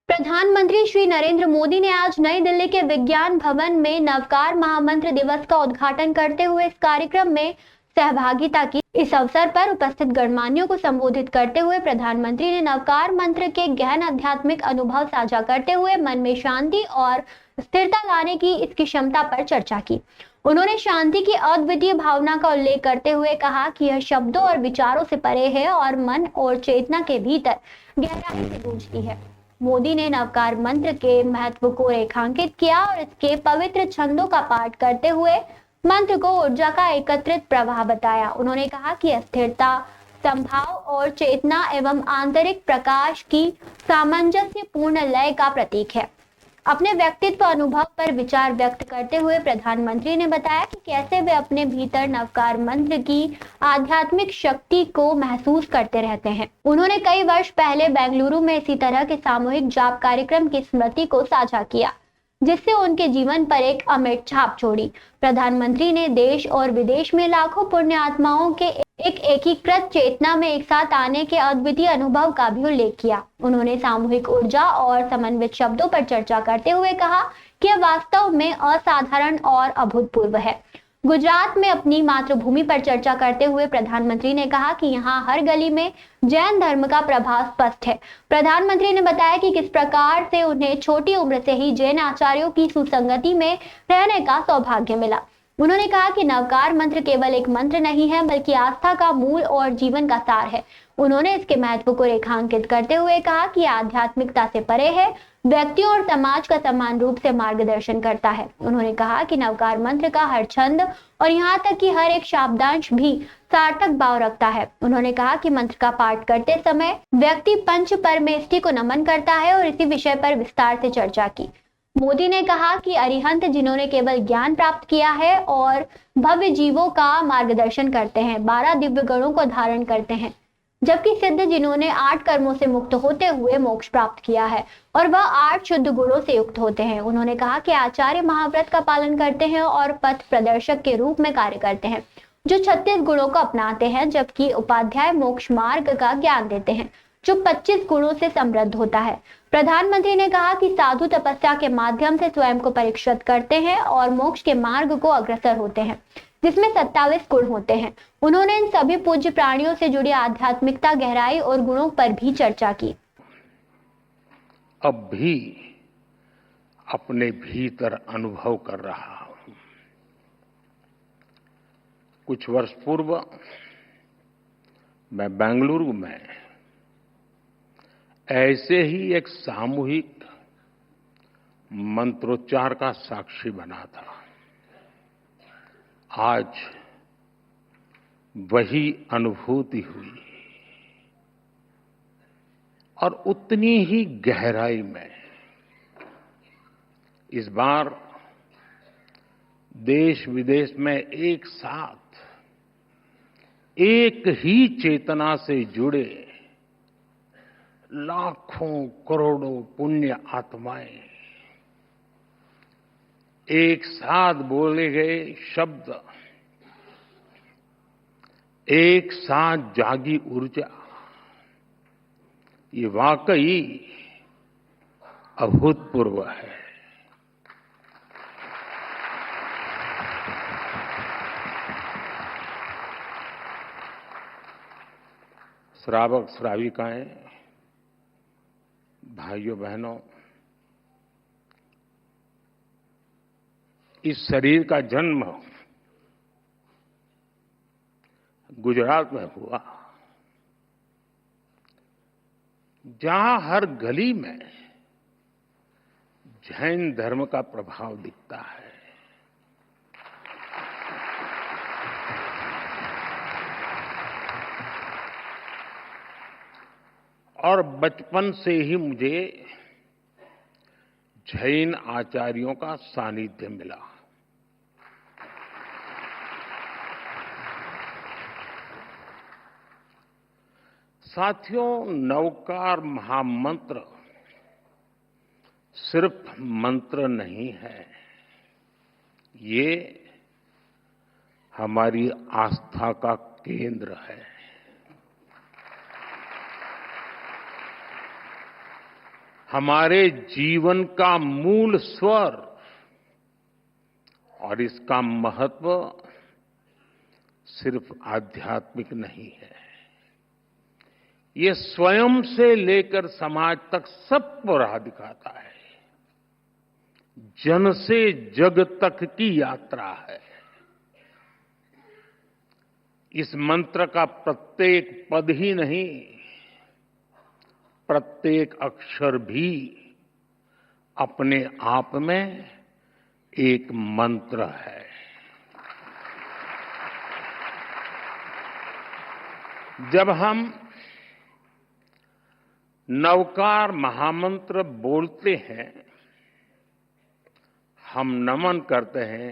प्रधानमंत्री श्री नरेंद्र मोदी ने आज नई दिल्ली के विज्ञान भवन में नवकार महामंत्र दिवस का उद्घाटन करते हुए इस कार्यक्रम में सहभागिता की। इस अवसर पर उपस्थित गणमान्यों को संबोधित करते हुए प्रधानमंत्री ने नवकार मंत्र के गहन आध्यात्मिक अनुभव साझा करते हुए मन में शांति और स्थिरता लाने की इसकी क्षमता पर चर्चा की। उन्होंने शांति की अद्वितीय भावना का उल्लेख करते हुए कहा कि यह शब्दों और विचारों से परे है और मन और चेतना के भीतर गहराई से गूंजती है। मोदी ने नवकार मंत्र के महत्व को रेखांकित किया और इसके पवित्र छंदों का पाठ करते हुए मंत्र को ऊर्जा का एकत्रित प्रवाह बताया। उन्होंने कहा कि स्थिरता, संभाव और चेतना एवं आंतरिक प्रकाश की सामंजस्यपूर्ण लय का प्रतीक है। अपने व्यक्तित्व अनुभव पर विचार व्यक्त करते हुए प्रधानमंत्री ने बताया कि कैसे वे अपने भीतर नवकार मंत्र की आध्यात्मिक शक्ति को महसूस करते रहते हैं। उन्होंने कई वर्ष पहले बेंगलुरु में इसी तरह के सामूहिक जाप कार्यक्रम की स्मृति को साझा किया, जिससे उनके जीवन पर एक अमिट छाप छोड़ी। प्रधानमंत्री ने देश और विदेश में लाखों पुण्य आत्माओं के एक एकीकृत चेतना में एक साथ आने के अद्वितीय अनुभव का भी उल्लेख किया। उन्होंने सामूहिक ऊर्जा और समन्वित शब्दों पर चर्चा करते हुए कहा कि यह वास्तव में असाधारण और अभूतपूर्व है। गुजरात में अपनी मातृभूमि पर चर्चा करते हुए प्रधानमंत्री ने कहा कि यहाँ हर गली में जैन धर्म का प्रभाव स्पष्ट है। प्रधानमंत्री ने बताया कि किस प्रकार से उन्हें छोटी उम्र से ही जैन आचार्यों की सुसंगति में रहने का सौभाग्य मिला। उन्होंने कहा कि नवकार मंत्र केवल एक मंत्र नहीं है, बल्कि आस्था का मूल और जीवन का सार है। उन्होंने इसके महत्व को रेखांकित करते हुए कहा कि आध्यात्मिकता से परे है, व्यक्तियों और समाज का समान रूप से मार्गदर्शन करता है। उन्होंने कहा कि नवकार मंत्र का हर छंद और यहाँ तक कि हर एक शब्दांश भी सार्थक भाव रखता है। उन्होंने कहा कि मंत्र का पाठ करते समय व्यक्ति पंच परमेष्टि को नमन करता है और इसी विषय पर विस्तार से चर्चा की। मोदी ने कहा कि अरिहंत जिन्होंने केवल ज्ञान प्राप्त किया है और भव्य जीवों का मार्गदर्शन करते हैं, 12 दिव्य गणों को धारण करते हैं, जबकि सिद्ध जिन्होंने 8 कर्मों से मुक्त होते हुए मोक्ष प्राप्त किया है और वह 8 शुद्ध गुणों से युक्त होते हैं। उन्होंने कहा कि आचार्य महाव्रत का पालन करते हैं और पथ प्रदर्शक के रूप में कार्य करते हैं, जो 36 गुणों को अपनाते हैं, जबकि उपाध्याय मोक्ष मार्ग का ज्ञान देते हैं, जो 25 गुणों से समृद्ध होता है। प्रधानमंत्री ने कहा कि साधु तपस्या के माध्यम से स्वयं को परीक्षित करते हैं और मोक्ष के मार्ग को अग्रसर होते हैं, जिसमें 27 गुण होते हैं। उन्होंने इन सभी पूज्य प्राणियों से जुड़ी आध्यात्मिकता, गहराई और गुणों पर भी चर्चा की। अब भी अपने भीतर अनुभव कर रहा हूं। कुछ वर्ष पूर्व मैं बेंगलुरु में ऐसे ही एक सामूहिक मंत्रोच्चार का साक्षी बना था। आज वही अनुभूति हुई और उतनी ही गहराई में इस बार देश विदेश में एक साथ एक ही चेतना से जुड़े लाखों करोड़ों पुण्य आत्माएं एक साथ बोले गए शब्द, एक साथ जागी ऊर्जा, ये वाकई अभूतपूर्व है। श्रावक श्राविकाएं, भाइयों बहनों, इस शरीर का जन्म गुजरात में हुआ, जहां हर गली में जैन धर्म का प्रभाव दिखता है। और बचपन से ही मुझे जैन आचार्यों का सानिध्य मिला। साथियों, नवकार महामंत्र सिर्फ मंत्र नहीं है, ये हमारी आस्था का केंद्र है। हमारे जीवन का मूल स्वर और इसका महत्व सिर्फ आध्यात्मिक नहीं है, ये स्वयं से लेकर समाज तक सबको राह दिखाता है। जन से जग तक की यात्रा है। इस मंत्र का प्रत्येक पद ही नहीं, प्रत्येक अक्षर भी अपने आप में एक मंत्र है। जब हम नवकार महामंत्र बोलते हैं, हम नमन करते हैं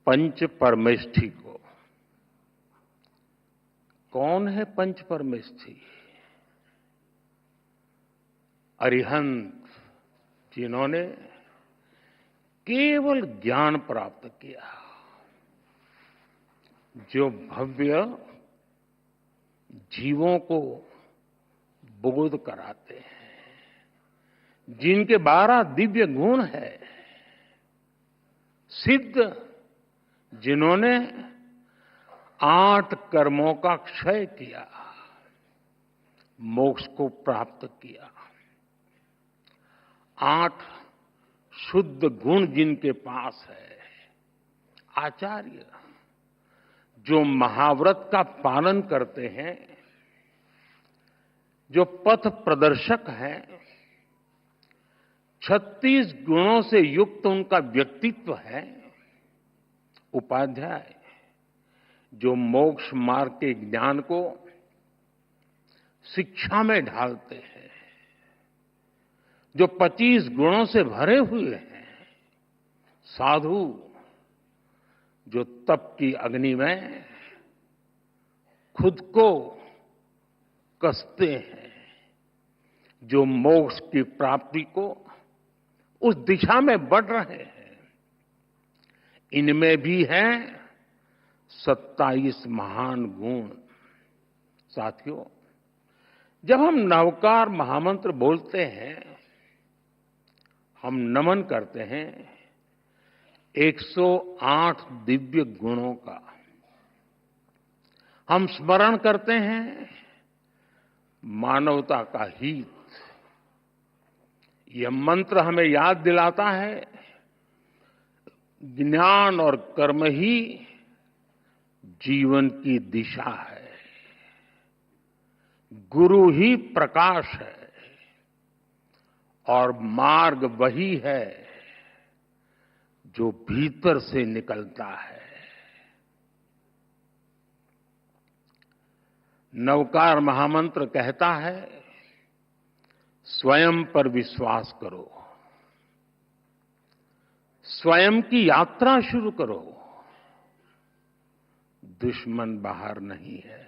पंच परमेष्ठी को। कौन है पंच परमेष्ठी? अरिहंत, जिन्होंने केवल ज्ञान प्राप्त किया, जो भव्य जीवों को बोध कराते हैं, जिनके 12 दिव्य गुण है, सिद्ध, जिन्होंने 8 कर्मों का क्षय किया, मोक्ष को प्राप्त किया, 8 शुद्ध गुण जिनके पास है, आचार्य, जो महाव्रत का पालन करते हैं, जो पथ प्रदर्शक हैं, 36 गुणों से युक्त उनका व्यक्तित्व है, उपाध्याय, जो मोक्ष मार्ग के ज्ञान को शिक्षा में ढालते हैं, जो 25 गुणों से भरे हुए हैं, साधु, जो तप की अग्नि में खुद को कसते हैं, जो मोक्ष की प्राप्ति को उस दिशा में बढ़ रहे हैं। इनमें भी हैं 27 महान गुण। साथियों, जब हम नवकार महामंत्र बोलते हैं, हम नमन करते हैं 108 दिव्य गुणों का। हम स्मरण करते हैं मानवता का हित। यह मंत्र हमें याद दिलाता है ज्ञान और कर्म ही जीवन की दिशा है, गुरु ही प्रकाश है और मार्ग वही है जो भीतर से निकलता है। नवकार महामंत्र कहता है, स्वयं पर विश्वास करो, स्वयं की यात्रा शुरू करो, दुश्मन बाहर नहीं है।